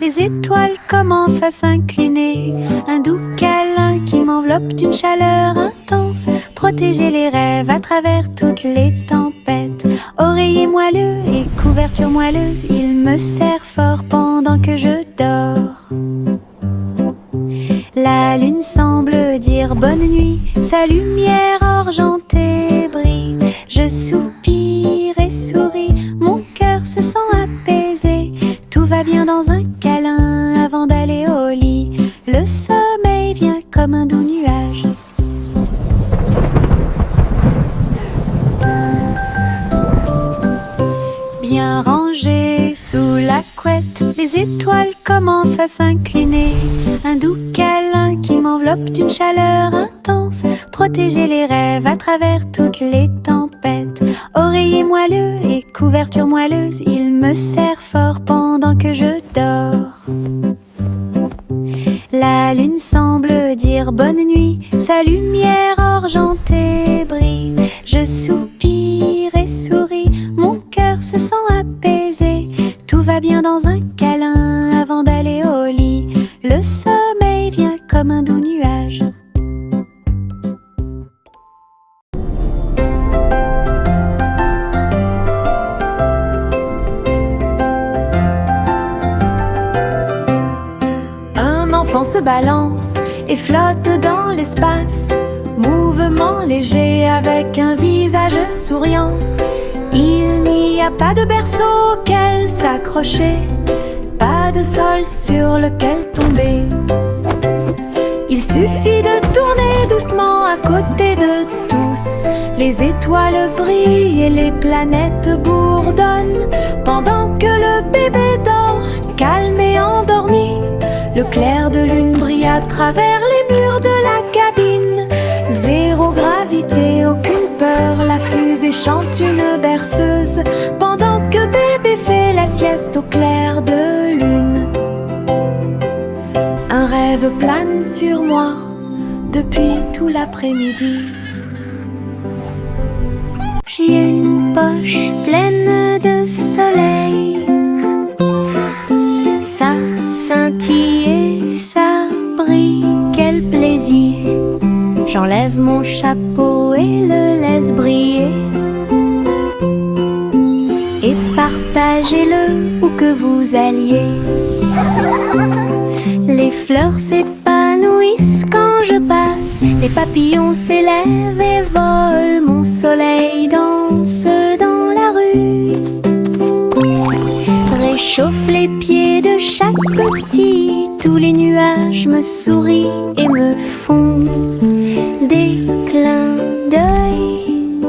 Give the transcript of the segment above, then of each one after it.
Les étoiles commencent à s'incliner. Un doux câlin qui m'enveloppe d'une chaleur intense. Protéger les rêves à travers toutes les tempêtes. Oreiller moelleux et couverture moelleuse, il me serre fort pendant que je dors. La lune semble dire bonne nuit, sa lumière argentée brille. Je soupire et souris, mon cœur se sent apaisé. Tout va bien dans un câlin avant d'aller au lit. Le sommeil vient comme un doux nuage. Bien rangé sous la couette, les étoiles commencent à s'incliner. Un doux câlin qui m'enveloppe d'une chaleur intense. Protéger les rêves à travers toutes les tempêtes. Oreiller moelleux et couverture moelleuse, il me serre fort pendant que je dors. La lune semble dire bonne nuit, sa lumière argentée brille. Je soupire et souris, mon cœur se sent apaisé. Tout va bien dans un câlin avant d'aller au lit. Le sommeil vient comme un doux nuage. Un enfant se balance et flotte dans l'espace. Mouvement léger avec un visage souriant. Il n'y a pas de berceau auquel s'accrocher, pas de sol sur lequel tomber. Il suffit de tourner doucement à côté de tous. Les étoiles brillent et les planètes bourdonnent. Pendant que le bébé dort, calme et endormi, le clair de lune brille à travers les murs de la cabine. Zéro gravité, aucune peur, la fusée chante une berceuse. Pendant que bébé fait la sieste au clair de lune. Un rêve plane sur moi depuis tout l'après-midi. J'ai une poche pleine de soleil. Ça scintille et ça brille, quel plaisir. J'enlève mon chapeau et le laisse briller. Et partagez-le où que vous alliez. Les fleurs s'épanouissent quand je passe. Les papillons s'élèvent et volent. Mon soleil danse dans la rue. Réchauffe les pieds de chaque petit. Tous les nuages me sourient et me font des clins d'œil.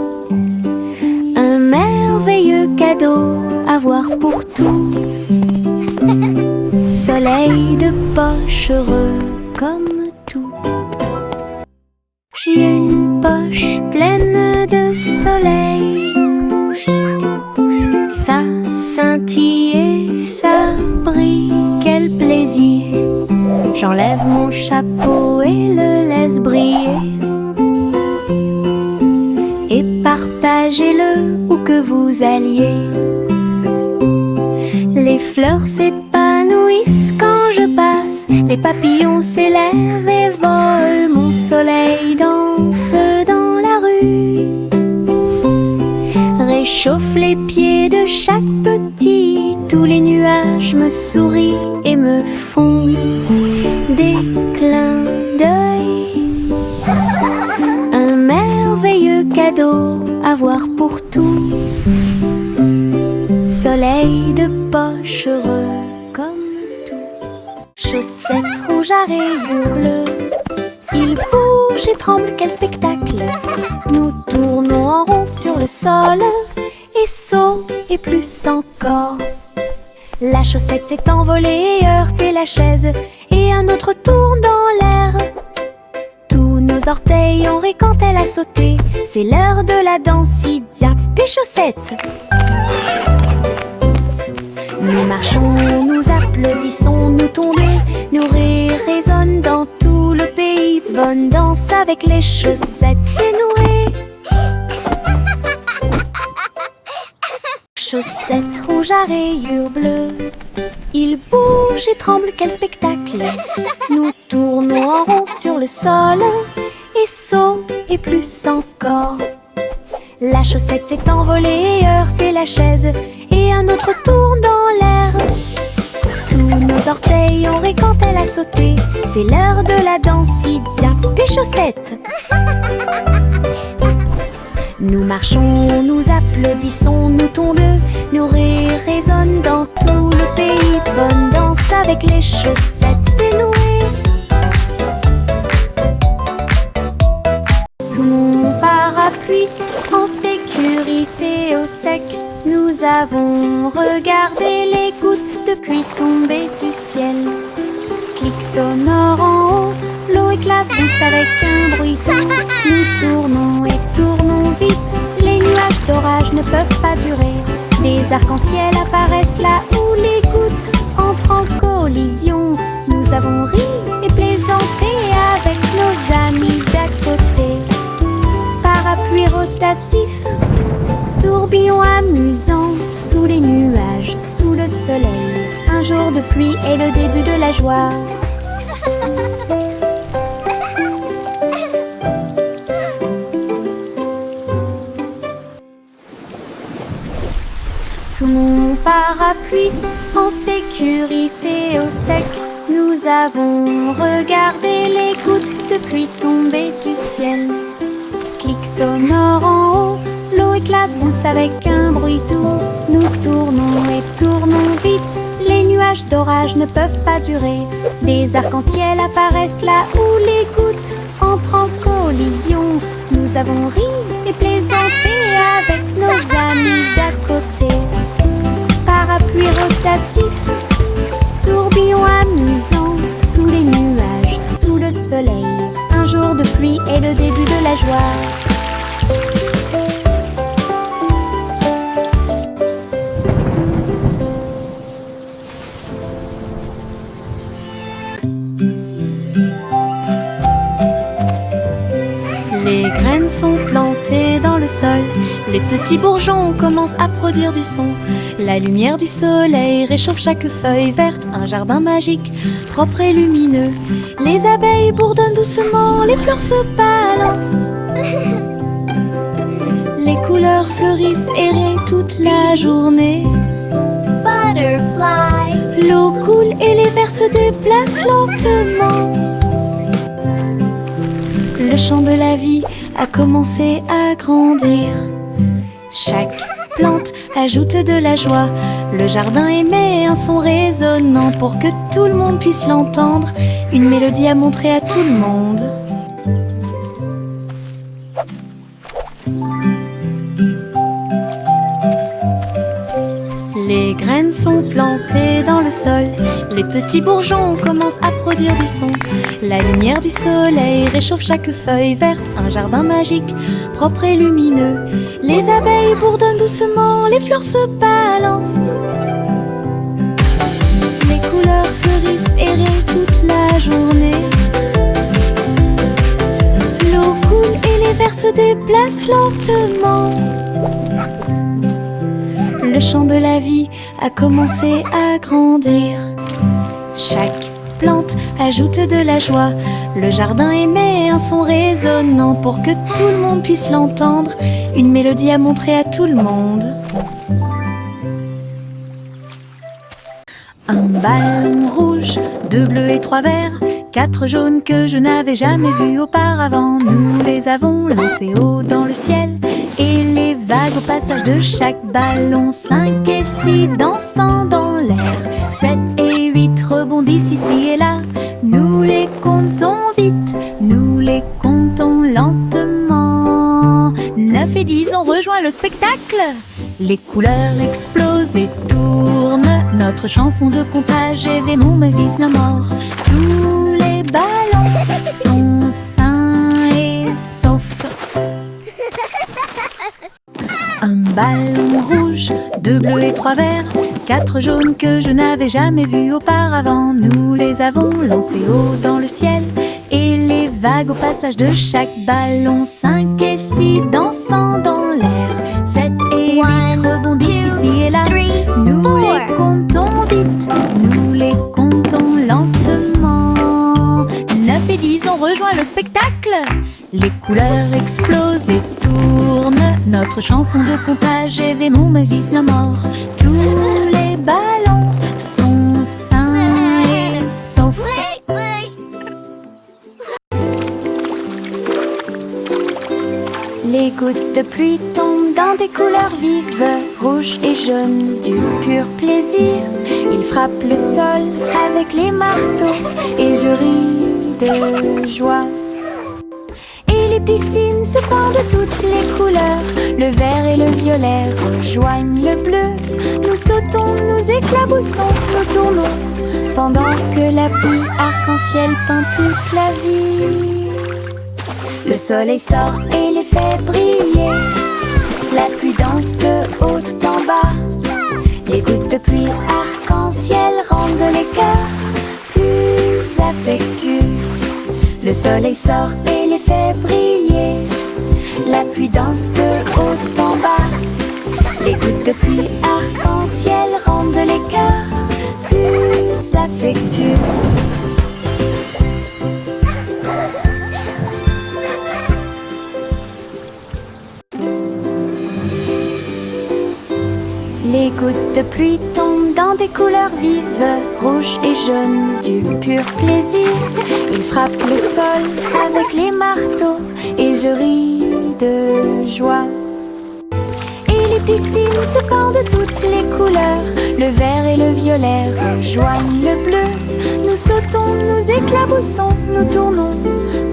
Un merveilleux cadeau à voir pour tous. Soleil de poche heureux comme tout. J'ai une poche pleine de soleil. Ça scintille et ça brille, quel plaisir. J'enlève mon chapeau et le laisse briller. Et partagez-le où que vous alliez. Les fleurs s'épanouissent quand je passe. Les papillons s'élèvent et volent. Mon soleil danse dans la rue. Réchauffe les pieds de chaque petit. Tous les nuages me sourient et me font des clins d'œil. Un merveilleux cadeau à voir pour tous. Soleil de poche heureux comme tout. Chaussettes rouges à rayures bleues, il bouge et tremble, quel spectacle. Nous tournons en rond sur le sol et saut et plus encore. La chaussette s'est envolée et heurté la chaise, et un autre tourne dans l'air. Tous nos orteils ont ri quand elle a sauté. C'est l'heure de la danse idiote des chaussettes. Nous marchons, nous applaudissons, nous tombons, nos rires résonnent dans tout le pays. Bonne danse avec les chaussettes dénouées. Chaussettes rouges à rayures bleues, Il bouge et tremble, quel spectacle! Nous tournons en rond sur le sol, et saut et plus encore. La chaussette s'est envolée et heurté la chaise, et un autre tourne dans l'air. Tous nos orteils ont ri quand elle a sauté. C'est l'heure de la danse idiate des chaussettes. Nous marchons, nous applaudissons, nous tondeux. Nos rires résonnent dans tout le pays. Bonne danse avec les chaussettes dénouées. Sous mon parapluie, en sécurité au sec, nous avons regardé les gouttes de pluie tomber du ciel. Clic sonore en haut, l'eau éclabousse avec un bruit doux. Nous tournons et tournons vite, les nuages d'orage ne peuvent pas durer. Des arcs-en-ciel apparaissent là où les gouttes entrent en collision. Nous avons ri et plaisanté avec nos amis d'à côté. Parapluie rotatif, tourbillon amusant, sous les nuages, sous le soleil. Un jour de pluie est le début de la joie. Sous mon parapluie, en sécurité au sec, nous avons regardé les gouttes de pluie tomber du ciel. Clic sonore en haut, l'eau éclabousse avec un bruit doux. Nous tournons et tournons vite, les nuages d'orage ne peuvent pas durer. Des arcs-en-ciel apparaissent là où les gouttes entrent en collision. Nous avons ri et plaisanté avec nos amis d'à côté. Parapluie rotatif, tourbillon amusant, sous les nuages, sous le soleil. Un jour de pluie est le début de la joie. Les graines sont plantées dans le sol, les petits bourgeons commencent à produire du son. La lumière du soleil réchauffe chaque feuille verte, un jardin magique, propre et lumineux. Les abeilles bourdonnent doucement, les fleurs se balancent. Les couleurs fleurissent et rient toute la journée. Butterfly. L'eau coule et les vers se déplacent lentement. Le chant de la vie a commencé à grandir. Chaque plante ajoute de la joie. Le jardin émet un son résonnant pour que tout le monde puisse l'entendre. Une mélodie à montrer à tout le monde. Les graines sont plantées dans le sol, les petits bourgeons commencent à produire du son. La lumière du soleil réchauffe chaque feuille verte, un jardin magique, propre et lumineux. Les abeilles bourdonnent doucement, les fleurs se balancent. Les couleurs fleurissent et rient toute la journée. L'eau coule et les vers se déplacent lentement. Le chant de la vie a commencé à grandir. Chaque plante ajoute de la joie. Le jardin émet un son résonnant pour que tout le monde puisse l'entendre. Une mélodie à montrer à tout le monde. Un ballon rouge, 2 bleus et 3 verts, 4 jaunes que je n'avais jamais vus auparavant. Nous les avons lancés haut dans le ciel, et les vagues au passage de chaque ballon, 5 et 6 dansant dans l'air, 7 et 8 rebondissent ici et là. Nous les comptons vite, nous les comptons lentement. 9 et 10 ont rejoint le spectacle. Les couleurs explosent et tournent. Notre chanson de comptage est Mon Moses no more. Tous les ballons sont sains et saufs. Un ballon rouge, 2 bleus et 3 verts, 4 jaunes que je n'avais jamais vus auparavant. Nous les avons lancés haut dans le ciel, et les vagues au passage de chaque ballon, 5 et 6 dansant dans l'air, 7 et 8 rebondissent ici et là. Nous les comptons vite, nous spectacle. Les couleurs explosent et tournent. Notre chanson de comptage est Vemo Moses no more. Tous les ballons sont sains et saufs. Les gouttes de pluie tombent dans des couleurs vives, rouge et jaune, du pur plaisir. Ils frappent le sol avec les marteaux et je ris de joie. Et les piscines se pendent de toutes les couleurs. Le vert et le violet rejoignent le bleu. Nous sautons, nous éclaboussons, nous tournons, pendant que la pluie arc-en-ciel peint toute la vie. Le soleil sort et les fait briller. La pluie danse de haut en bas. Les gouttes de pluie arc-en-ciel rendent les cœurs plus affectueux. Le soleil sort et les fait briller. La pluie danse de haut en bas. Les gouttes de pluie arc-en-ciel rendent les cœurs plus affectueux. Les gouttes de pluie tombent dans des couleurs vives, rouge et jaune, du pur plaisir. Ils frappent le sol avec les marteaux et je ris de joie. Et les piscines se pendent de toutes les couleurs. Le vert et le violet rejoignent le bleu. Nous sautons, nous éclaboussons, nous tournons,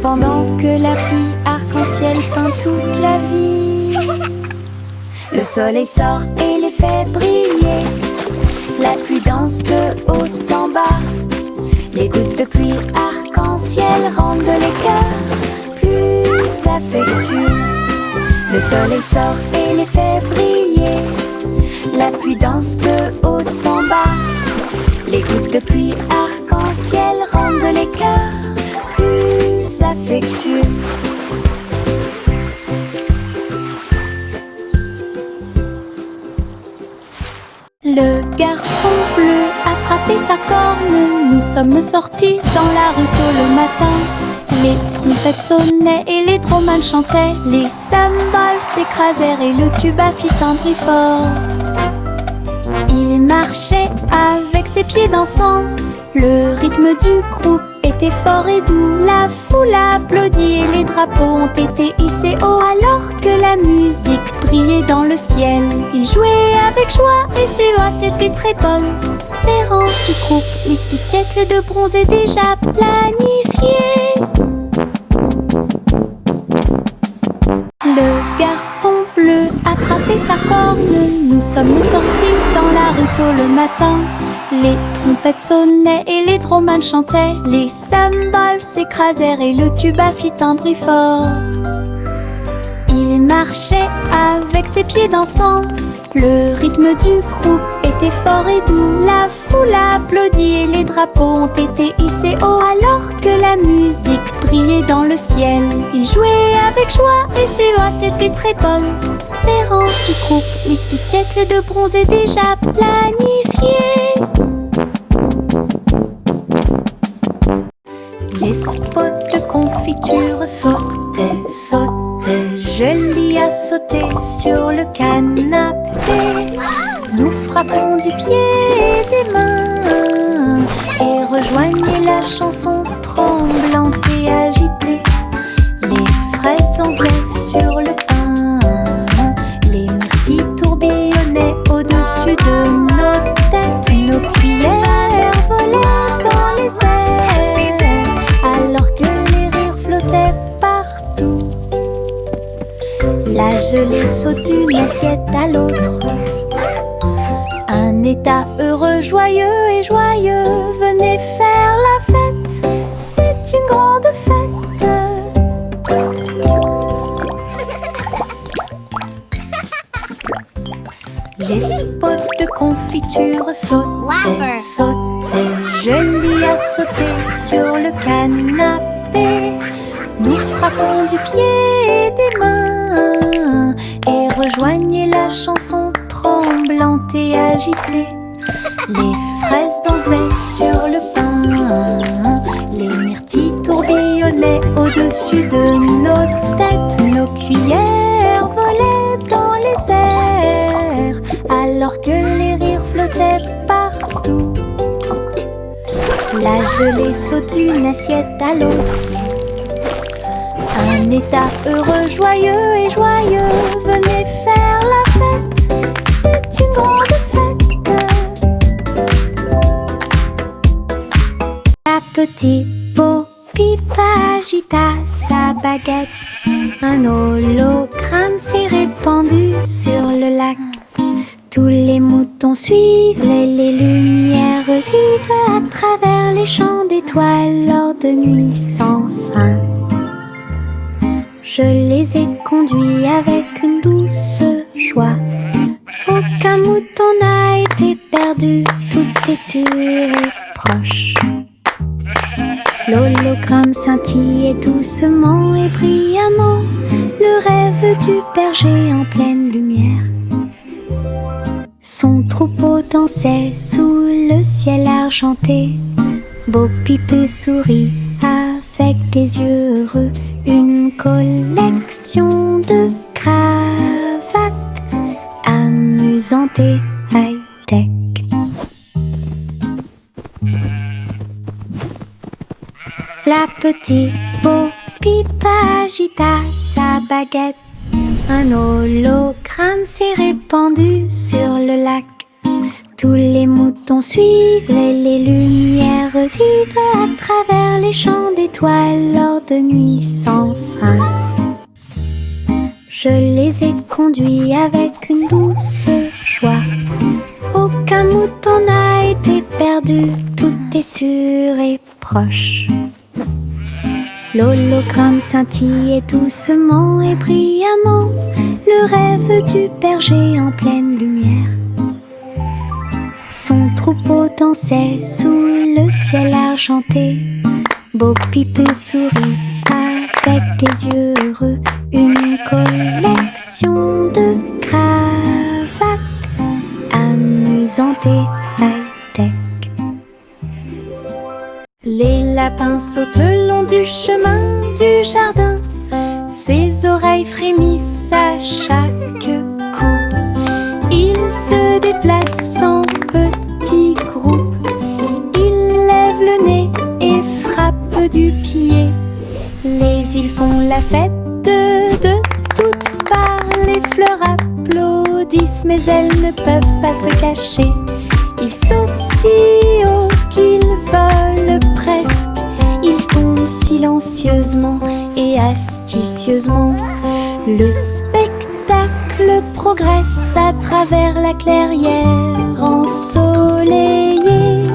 pendant que la pluie arc-en-ciel peint toute la vie. Le soleil sort et les fait briller. La pluie danse de haut en bas. Les gouttes de pluie arc-en-ciel rendent les cœurs plus affectueux. Le soleil sort et les fait briller. La pluie danse de haut en bas. Les gouttes de pluie arc-en-ciel rendent les cœurs plus affectueux. Le garçon bleu attrapait sa corne. Nous sommes sortis dans la rue tôt le matin. Les trompettes sonnaient et les dromals chantaient. Les cymbales s'écrasèrent et le tuba fit un bruit fort. Il marchait avec ses pieds dansants. Le rythme du groupe était fort et doux. La foule applaudit et les drapeaux ont été hissés haut. Alors que la musique brillait dans le ciel, ils jouaient avec joie et ses hôtes étaient très bonnes. Les rangs du groupe, les spectacles de bronze est déjà planifiés. Le garçon bleu attrapait sa corne. Nous sommes sortis dans la rue tôt le matin. Les trompettes sonnaient et les dromals chantaient. Les cymbales s'écrasèrent et le tuba fit un bruit fort. Il marchait avec ses pieds dansants. Le rythme du groupe était fort et doux. La foule applaudit et les drapeaux ont été hissés haut. Alors que la musique brillait dans le ciel, ils jouaient avec joie et ses hôtes étaient très bonnes. Les rangs du groupe, les spectacles de bronze est déjà planifiés. Les spots de confiture sautaient, sautaient. Jolie à sauter sur le canapé. Nous frappons du pied et des mains et rejoignez la chanson tremblante et agitée. Les fraises dansaient sur le pain. Les myrtilles tourbillonnaient au-dessus de nos têtes. Nos cuillères volaient dans les airs alors que les rires flottaient partout. La gelée saute d'une assiette à l'autre. Un état heureux, joyeux et joyeux. Venez faire la fête, c'est une grande fête. Les spots de confiture sautaient, sautaient. Jolie à sauter sur le canapé. Nous frappons du pied et des mains et rejoignez la chanson tremblante et agitée. Les fraises dansaient sur le pain. Les myrtilles tourbillonnaient au Au-dessus de nos têtes, nos cuillères volaient dans les airs, alors que les rires flottaient partout. La gelée saute d'une assiette à l'autre. Un état heureux, joyeux et joyeux. Venez faire la fête, c'est une grande fête. La petite Bo-Peep agita sa baguette. Un hologramme s'est répandu sur le lac. Tous les moutons suivaient les lumières vives à travers les champs d'étoiles lors de nuits sans fin. Je les ai conduits avec une douce joie. Aucun mouton n'a été perdu, tout est sûr et proche. L'hologramme scintillait doucement et brillamment, le rêve du berger en pleine lumière. Son troupeau dansait sous le ciel argenté. Bo-Peep sourit avec des yeux heureux. Une collection de cravates amusantes et high-tech. La petite Bo-Peep agita sa baguette. Un hologramme s'est répandu sur le lac. Tous les moutons suivaient les lumières vives à travers les champs d'étoiles lors de nuits sans fin. Je les ai conduits avec une douce joie. Aucun mouton n'a été perdu, tout est sûr et proche. L'hologramme scintillait doucement et brillamment, le rêve du berger en pleine lumière. Son troupeau dansait sous le ciel argenté. Bo-Peep sourit avec des yeux heureux. Une collection de cravates amusantes et high-tech. Les lapins sautent le long du chemin du jardin. Ses oreilles frémissent à chaque coup. Ils se déplacent en petits groupes. Ils lèvent le nez et frappent du pied. Les îles font la fête de toutes parts. Les fleurs applaudissent, mais elles ne peuvent pas se cacher. Ils sautent si haut qu'ils volent presque. Ils tombent silencieusement et astucieusement. Le spectacle progresse à travers la clairière ensoleillée,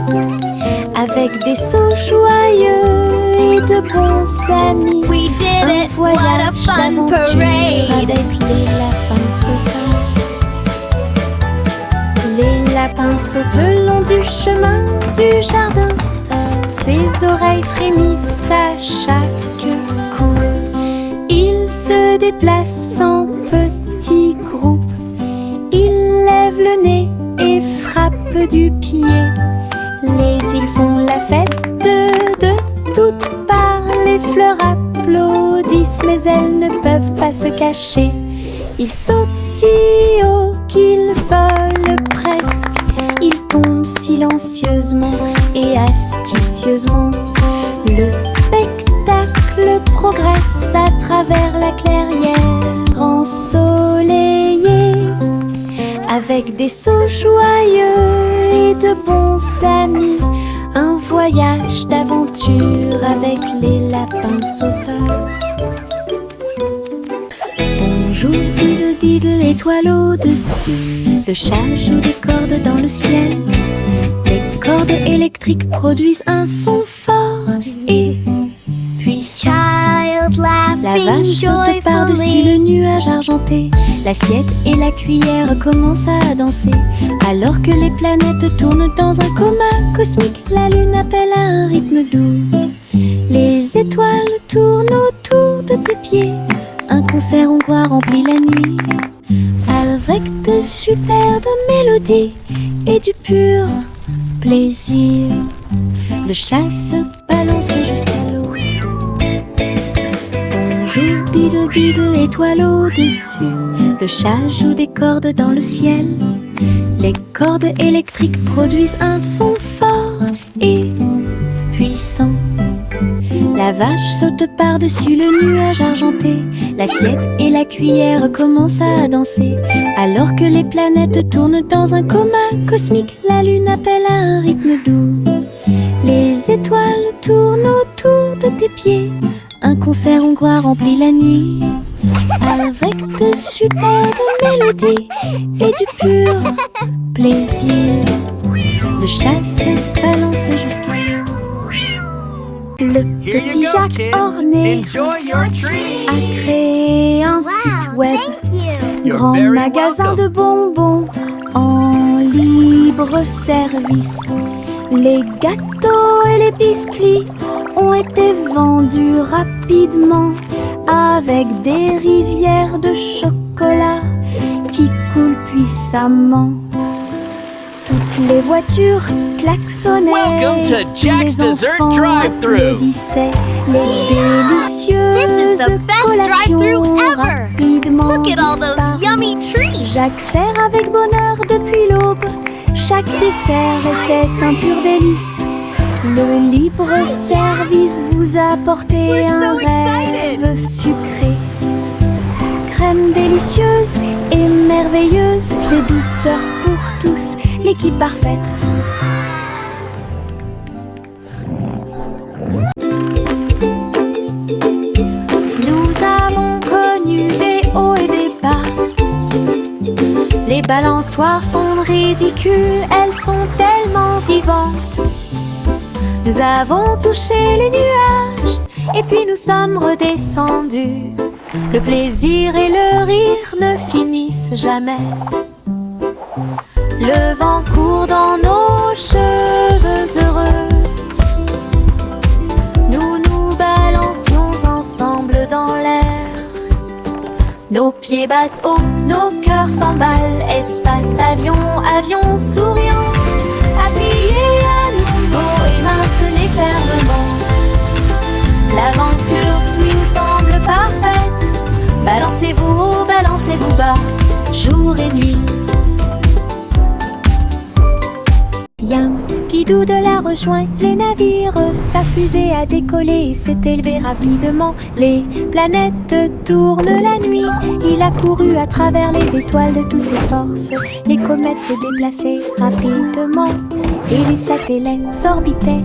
avec des sauts joyeux et de bons amis. We did it! What a fun parade! Avec les lapins sautants. Les lapins sautent le long du chemin du jardin. Ses oreilles frémissent à chaque coup. Ils se déplacent en petits groupes. Ils lèvent le nez et frappent du pied. Les îles font la fête de toutes parts. Les fleurs applaudissent, mais elles ne peuvent pas se cacher. Ils sautent si haut qu'ils volent presque. Ils tombent silencieusement et astucieusement. Le spectacle progresse à travers la clairière ensoleillée, avec des sauts joyeux et de bons amis. Un voyage d'aventure avec les lapins sauteurs. Bonjour, diddle diddle, étoile au-dessus. Le chat joue des cordes dans le ciel. Les cordes électriques produisent un son fort. Et puis Child la laughing vache saute par-dessus le joyfully. nuage argenté. L'assiette et la cuillère commencent à danser, alors que les planètes tournent dans un coma cosmique. La lune appelle à un rythme doux. Les étoiles tournent autour de tes pieds. Un concert hongrois remplit la nuit, avec de superbes mélodies et du pur plaisir. Le chat se balance jusqu'à l'eau. Bidle, bidle, étoile au-dessus. Le chat joue des cordes dans le ciel. Les cordes électriques produisent un son fort et puissant. La vache saute par-dessus le nuage argenté. L'assiette et la cuillère commencent à danser. Alors que les planètes tournent dans un coma cosmique, la lune appelle à un rythme doux. Les étoiles tournent autour de tes pieds. Un concert hongrois remplit la nuit, avec de superbes mélodies et du pur plaisir. Le chat se balance jusqu'à le petit Jacques orné a créé un site web, grand magasin de bonbons en libre service. Les gâteaux et les biscuits ont été vendus rapidement avec des rivières de chocolat qui coulent puissamment. Toutes les voitures klaxonnaient. Welcome to Jack's Dessert Drive-Thru. Les délicieuses This is the best drive-thru collations ever. rapidement Look at all those disparues. yummy treats. Jacques sert avec bonheur depuis l'aube. Chaque dessert était un pur délice. Le libre service vous a apporté We're un so excited. rêve sucré. Crème délicieuse et merveilleuse, des douceurs pour tous, l'équipe parfaite. Nous avons connu des hauts et des bas. Les balançoires sont ridicules, elles sont tellement vivantes. Nous avons touché les nuages et puis nous sommes redescendus. Le plaisir et le rire ne finissent jamais. Le vent court dans nos cheveux heureux. Nous nous balancions ensemble dans l'air. Nos pieds battent haut, nos cœurs s'emballent. Espace, avion, avion souriant. Appuyez à nouveau et maintenez fermement. L'aventure swing semble parfaite. Balancez-vous haut, balancez-vous bas, jour et nuit. Yankee Doodle a rejoint les navires. Sa fusée a décollé et s'est élevée rapidement. Les planètes tournent la nuit. Il a couru à travers les étoiles de toutes ses forces. Les comètes se déplaçaient rapidement et les satellites s'orbitaient.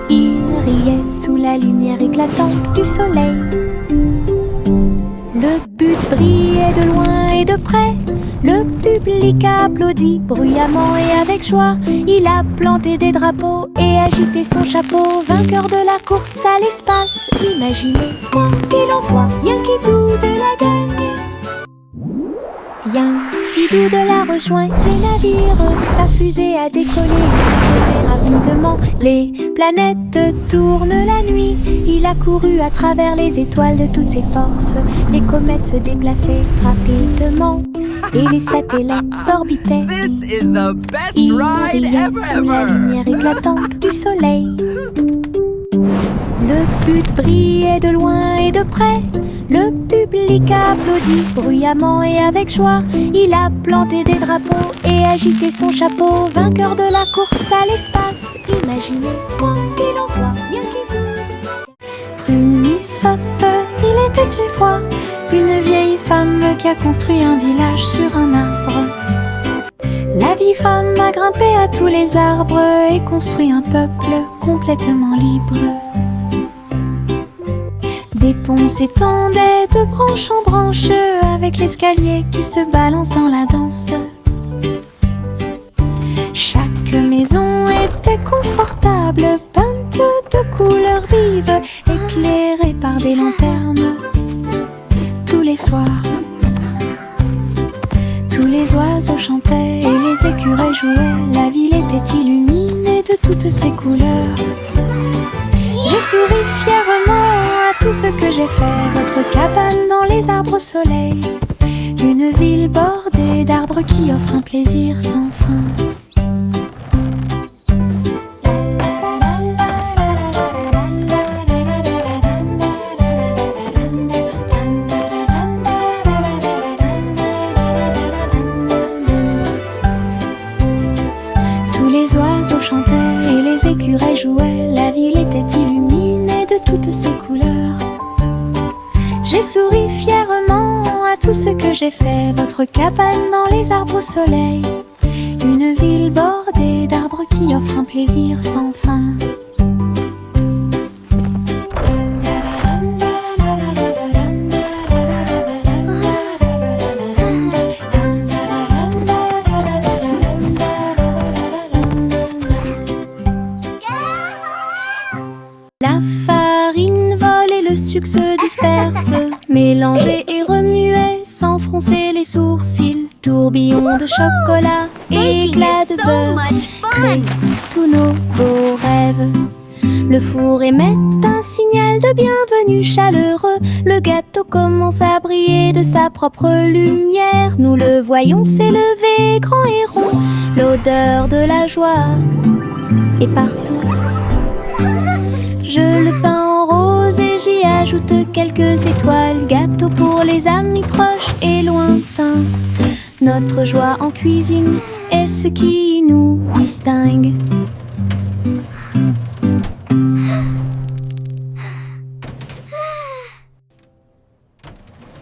Il riait sous la lumière éclatante du soleil. Le but brillait de loin et de près. Le public a applaudi bruyamment et avec joie. Il a planté des drapeaux et agité son chapeau. Vainqueur de la course à l'espace. Imaginez, quoi qu'il en soit, Yankee Doodle a gagné. Yankee Doodle a rejoint les navires. Sa fusée a décollé et s'est élevée rapidement. Les planètes tournent la nuit. Il a couru à travers les étoiles de toutes ses forces. Les comètes se déplaçaient rapidement et les satellites s'orbitaient. This is the best Il ride riait sous la ever! lumière éclatante du soleil. Le but brillait de loin et de près. Le public a applaudi bruyamment et avec joie. Il a planté des drapeaux et agité son chapeau. Vainqueur de la course à l'espace. Imaginez, quoi qu'il en soit, Yankee Doodle. Prunissop, il était une fois une vieille femme qui a construit un village sur un arbre. La vieille femme a grimpé à tous les arbres et construit un peuple complètement libre. Des ponts s'étendaient de branche en branche avec l'escalier qui se balance dans la danse. Chaque maison était confortable, peinte de couleurs vives, éclairée par des lanternes. Tous les soirs, tous les oiseaux chantaient et les écureuils jouaient. La ville était illuminée de toutes ses couleurs. J'ai souri fièrement à tout ce que j'ai fait. Votre cabane dans les arbres au soleil. Une ville bordée d'arbres qui offre un plaisir sans fin. toutes ses couleurs. J'ai souri fièrement à tout ce que j'ai fait. Votre cabane dans les arbres au soleil, une ville bordée d'arbres qui offre un plaisir sans fin. La farine vole et le sucre se disperse, mélangez et remuez sans froncer les sourcils. Tourbillon de chocolat, éclat de beurre, crée tous nos beaux rêves. Le four émet un signal de bienvenue chaleureux. Le gâteau commence à briller de sa propre lumière. Nous le voyons s'élever grand et rond. L'odeur de la joie est partout. Je le peins en rose et j'y ajoute quelques étoiles. Gâteau pour les amis proches et lointains. Notre joie en cuisine est ce qui nous distingue.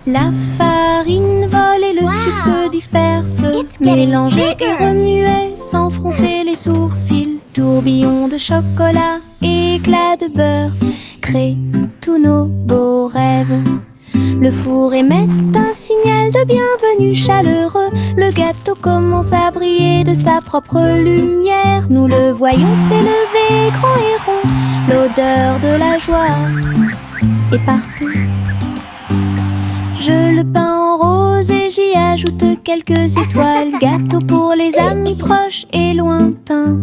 La farine vole et le sucre se disperse, mélangez et remuez sans froncer les sourcils. Tourbillon de chocolat, éclat de beurre, crée tous nos beaux rêves. Le four émet un signal de bienvenue chaleureux. Le gâteau commence à briller de sa propre lumière. Nous le voyons s'élever grand et rond. L'odeur de la joie est partout. Je le peins en rose et j'y ajoute quelques étoiles. Gâteau pour les amis proches et lointains.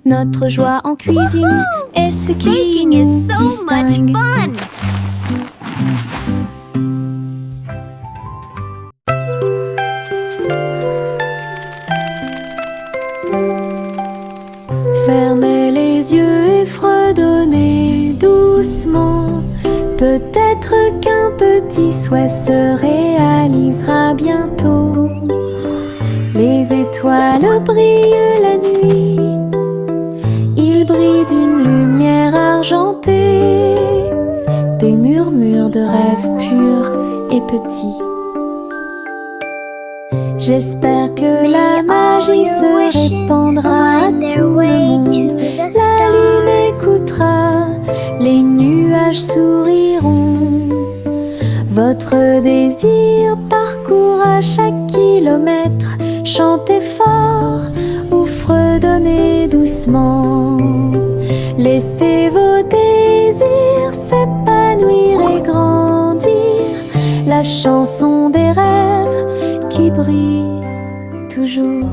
Notre joie en cuisine est ce qui nous distingue. Fermez les yeux et fredonnez doucement. Peut-être qu'un petit souhait se réalisera bientôt. Les étoiles brillent la nuit, ils brillent d'une lumière argentée. Des murmures de rêves purs et petits. J'espère que la magie se répandra à tout le monde. La lune écoutera, les nuages souriront. Votre désir parcourra chaque kilomètre. Chantez fort ou fredonnez doucement. Laissez vos désirs s'épanouir et grandir. La chanson des rêves qui brille toujours.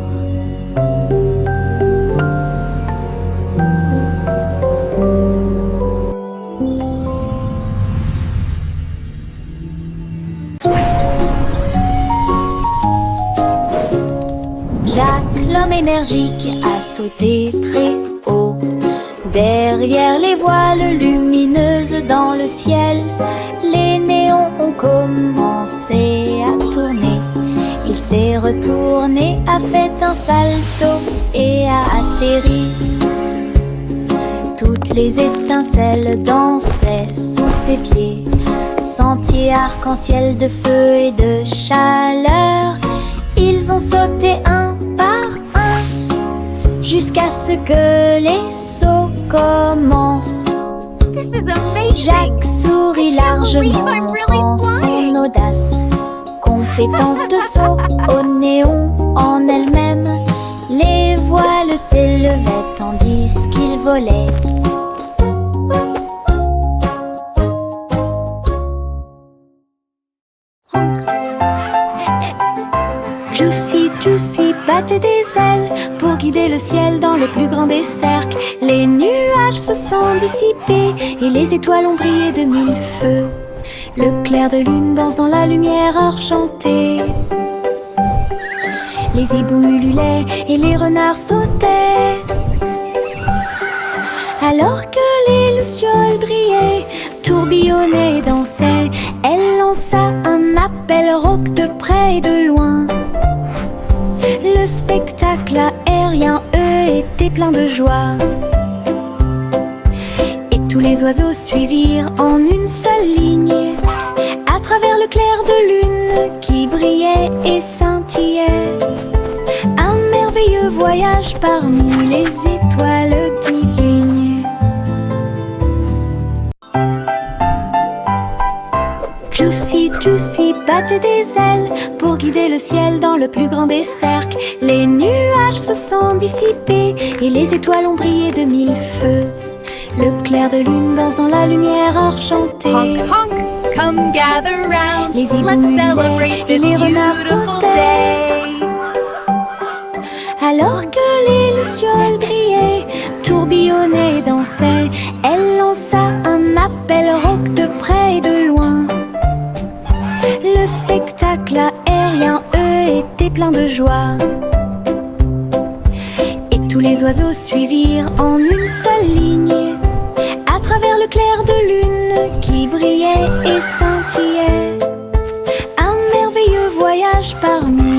Jacques, l'homme énergique, a sauté très haut. Derrière les voiles lumineuses dans le ciel, les néons ont commencé à tourner. Il s'est retourné, a fait un salto et a atterri. Toutes les étincelles dansaient sous ses pieds. Sentier arc-en-ciel de feu et de chaleur. Ils ont sauté un par un jusqu'à ce que les sauts commencent. Jacques sourit largement, montrant son audace. Compétence de saut au néon en elle-même. Les voiles s'élevaient tandis qu'il volait. Juicy, Juicy battait des ailes pour guider le ciel dans le plus grand des cercles. Les nuages se sont dissipés et les étoiles ont brillé de mille feux. Le clair de lune danse dans la lumière argentée. Les hiboux ululaient et les renards sautaient. Alors que les lucioles brillaient, tourbillonnaient et dansaient, elle lança un appel rauque de près et de loin. Le spectacle aérien, eux, était plein de joie. Et tous les oiseaux suivirent en une seule ligne, à travers le clair de lune qui brillait et scintillait. Un merveilleux voyage parmi les étoiles divines. Juicy, Juicy battait des ailes pour guider le ciel dans le plus grand des cercles. Les nuages se sont dissipés et les étoiles ont brillé de mille feux. Le clair de lune danse dans la lumière argentée. Honk, honk, come gather round. Les hiboux Let's hurlaient celebrate et this les renards beautiful sautaient. day. Alors que les lucioles brillaient, tourbillonnaient et dansaient, elle lança un appel rauque de près et de loin. Le spectacle aérien, eux, était plein de joie. Et tous les oiseaux suivirent en une seule ligne, à travers le clair de lune qui brillait et scintillait. Un merveilleux voyage parmi